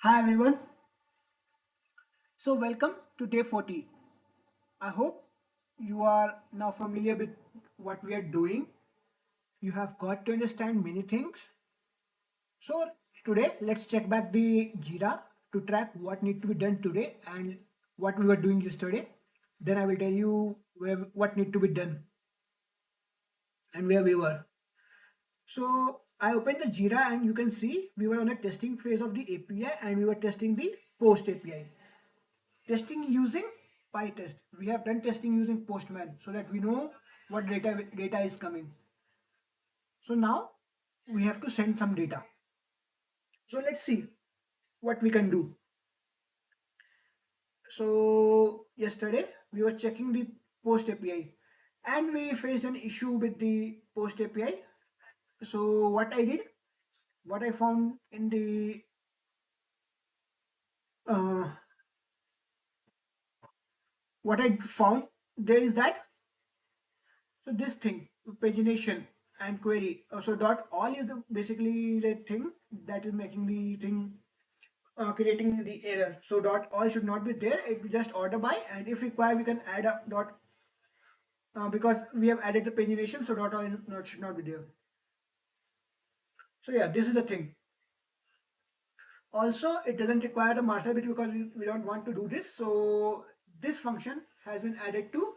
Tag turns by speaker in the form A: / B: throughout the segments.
A: Hi everyone. So welcome to day 40. I hope you are now familiar with what we are doing. You have got to understand many things. So today let's check back the Jira to track what need to be done today and what we were doing yesterday. Then I will tell you what need to be done and where we were. So I opened the Jira and you can see we were on the testing phase of the API and we were testing the post API. Testing using PyTest. We have done testing using Postman so that we know what data is coming. So now we have to send some data. So let's see what we can do. So yesterday we were checking the post API and we faced an issue with the post API. So what I found in the uh, what I found there is that so this thing pagination and query. So dot all is basically the thing that is making the thing creating the error. So dot all should not be there. It will just order by, and if required, we can add a dot because we have added the pagination. So dot all should not be there. So yeah, this is the thing. Also, it doesn't require the master bit because we don't want to do this. So this function has been added to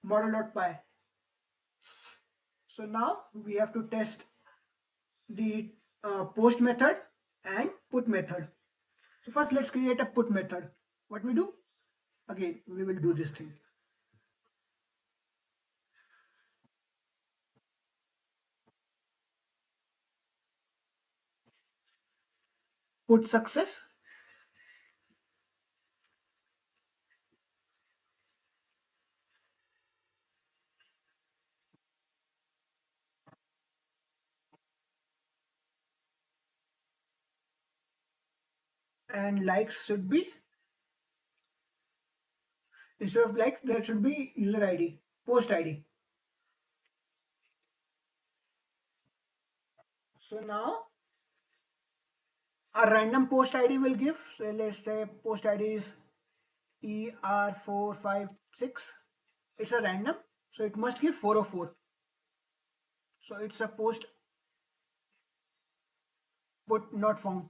A: model.py. So now we have to test the post method and put method. So first let's create a put method. What we do? Again, we will do this thing. Put success and likes should be, instead of like, there should be user ID, post ID. So now a random post ID will give, so let's say post ID is ER456. It's a random, so it must give 404. So it's a post put not found.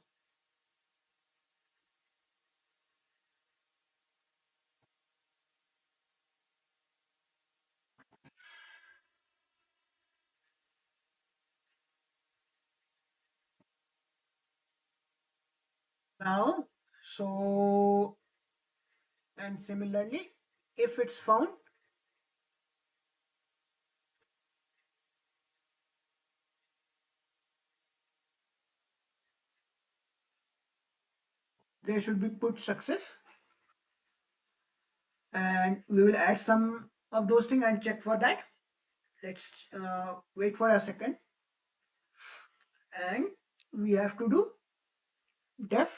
A: Now, so and similarly, if it's found, there should be put success, and we will add some of those things and check for that. Let's wait for a second, and we have to do def.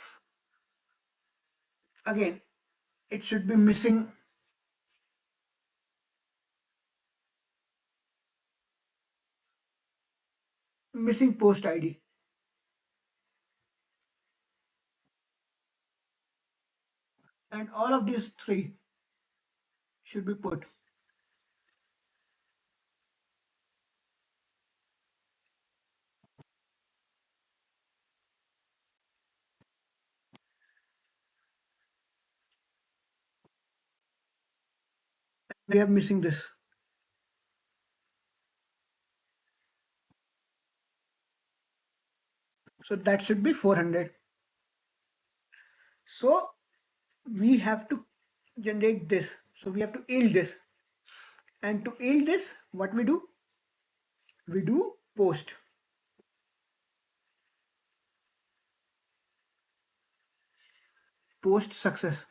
A: Again, it should be missing post ID, and all of these three should be put. We are missing this, so that should be 400. So we have to generate this, so we have to yield this, and to yield this, what we do? We do post success.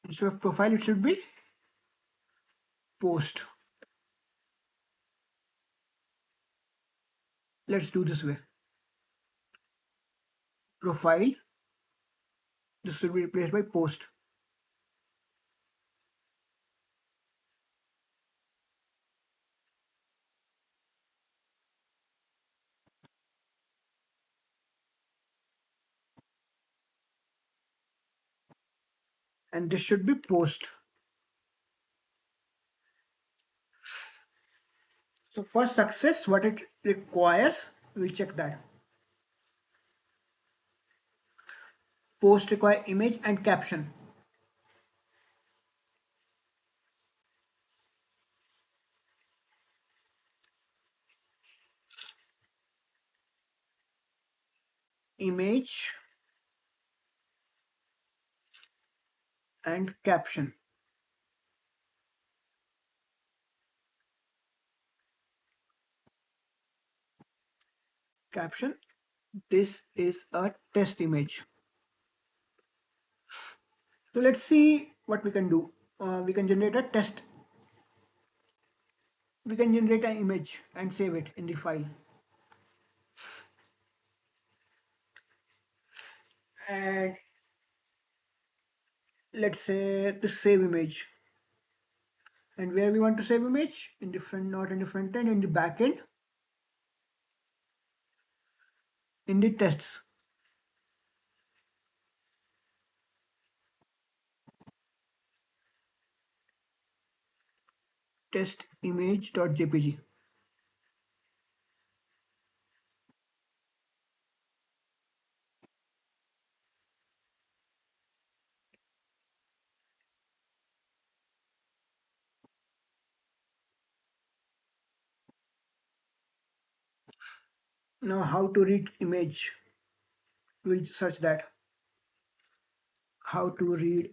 A: Instead of profile, it should be post. Let's do this way. Profile, this should be replaced by post. and this should be post. So for success, what it requires, we'll check that. Post require image and caption. Image and caption. Caption. This is a test image. So let's see what we can do. We can generate a test. We can generate an image and save it in the file. And let's say the save image. And where we want to save image? In the front, not in the front end, in the back end, in the tests. Test image.jpg. Now how to read image? We'll search that. How to read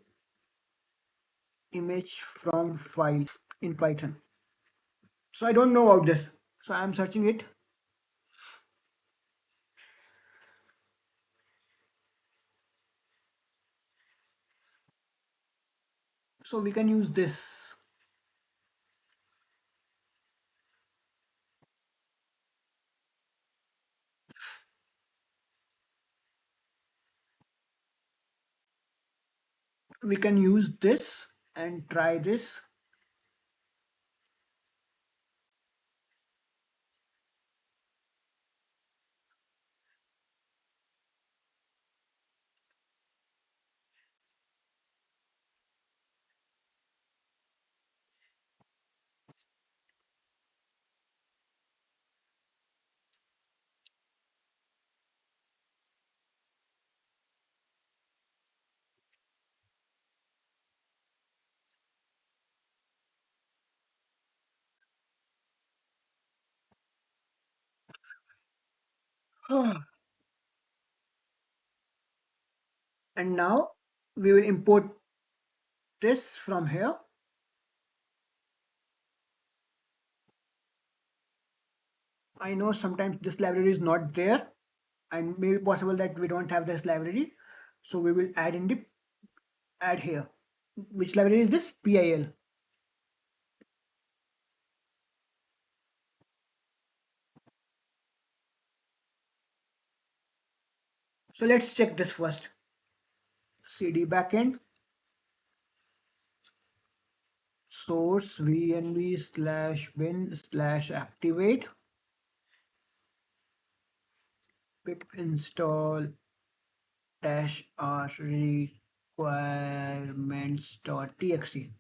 A: image from file in Python. So I don't know about this. So I'm searching it. So we can use this. We can use this and try this. And now we will import this from here. I know sometimes this library is not there and maybe possible that we don't have this library. So we will add in the add here. Which library is this? PIL. So let's check this first. CD backend source vnv slash bin slash activate pip install dash r requirements.txt.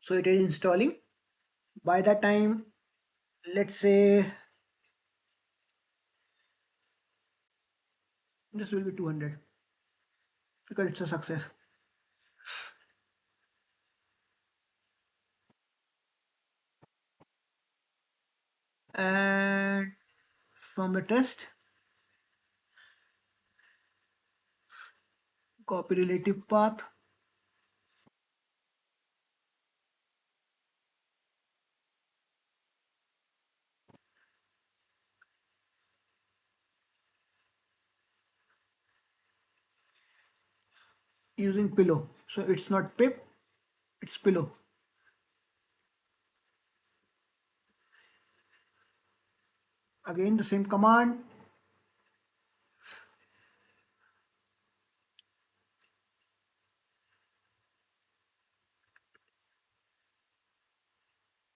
A: So it is installing. By that time, let's say this will be 200 because it's a success. And from the test, copy relative path. Using pillow. So it's not pip, it's pillow. Again, the same command.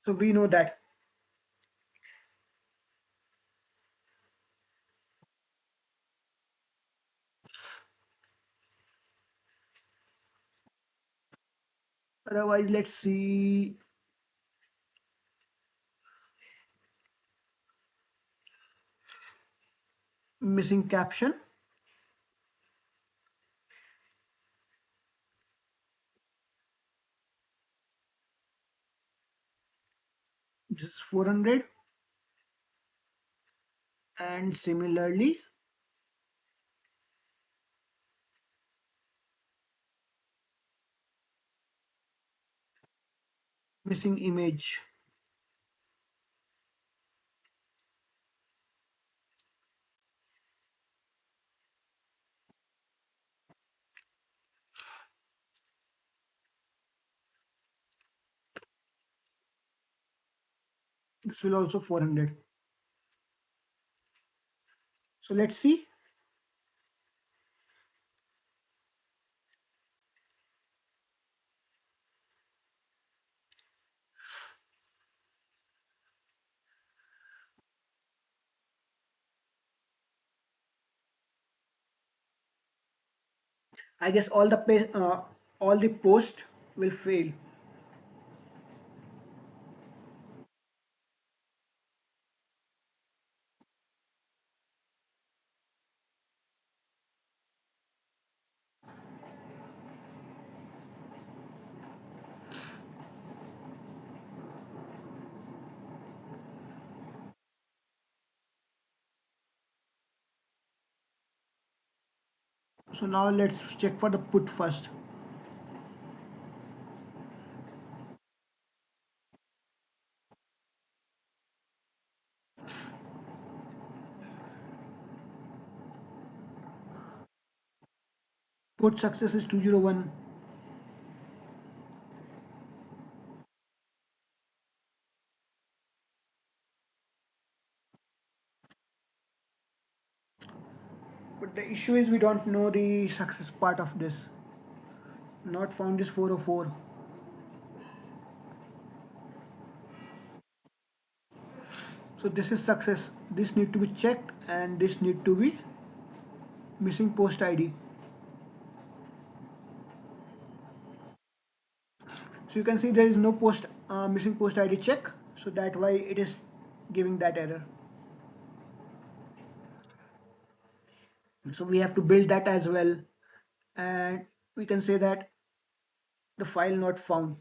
A: So we know that. Otherwise, let's see. Missing caption, this is 400, and similarly missing image. This will also 400. So let's see. I guess all the post will fail. So now let's check for the put first. Put success is 201. But the issue is we don't know the success part of this. Not found is 404. So this is success. This need to be checked and this need to be missing post ID. So you can see there is no post missing post ID check. So that's why it is giving that error. So we have to build that as well. And we can say that the file not found.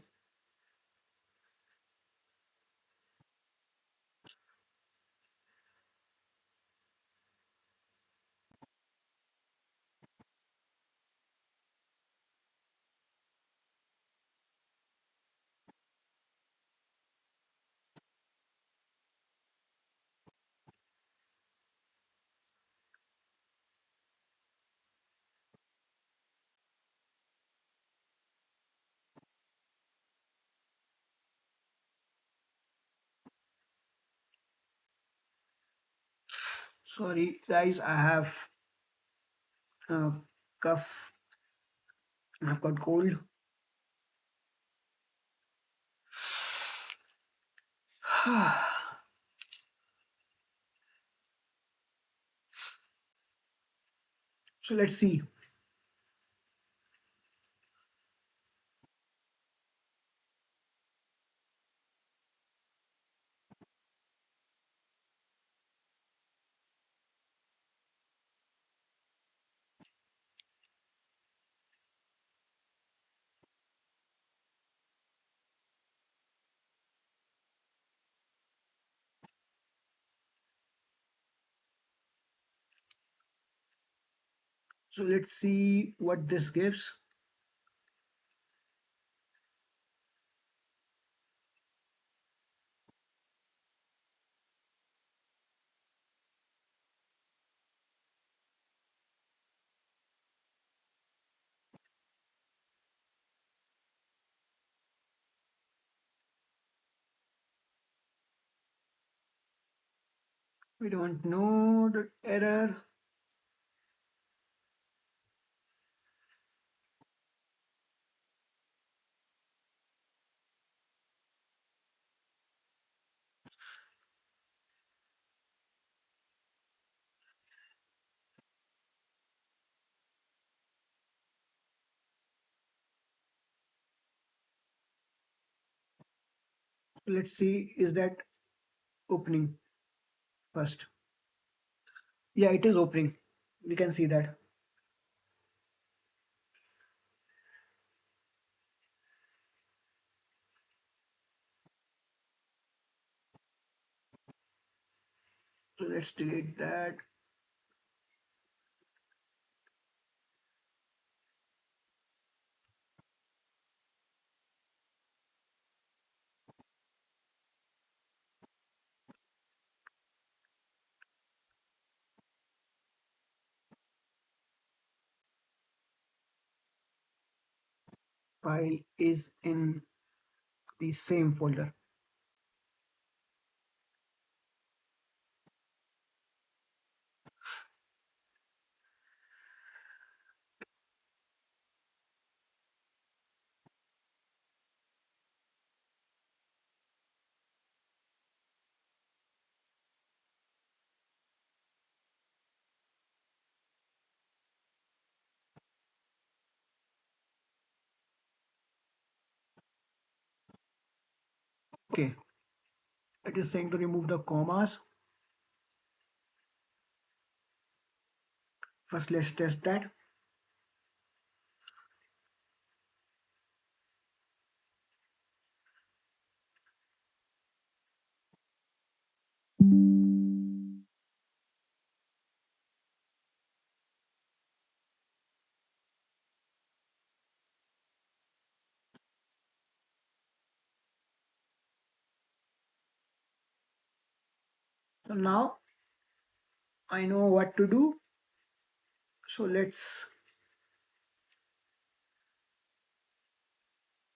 A: Sorry guys, I have cough. I've got cold. So let's see. So let's see what this gives. We don't know the error. Let's see, is that opening first? Yeah, it is opening. We can see that. So let's delete that. File is in the same folder. Okay, it is saying to remove the commas. First, let's test that. So now I know what to do. So let's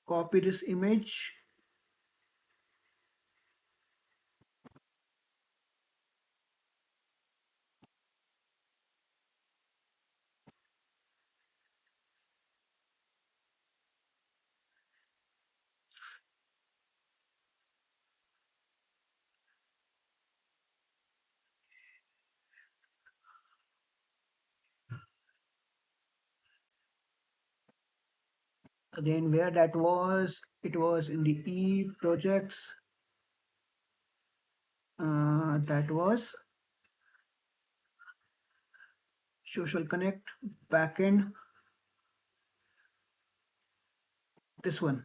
A: copy this image. Again, where that was, it was in the E projects. That was Social Connect, Backend, this one.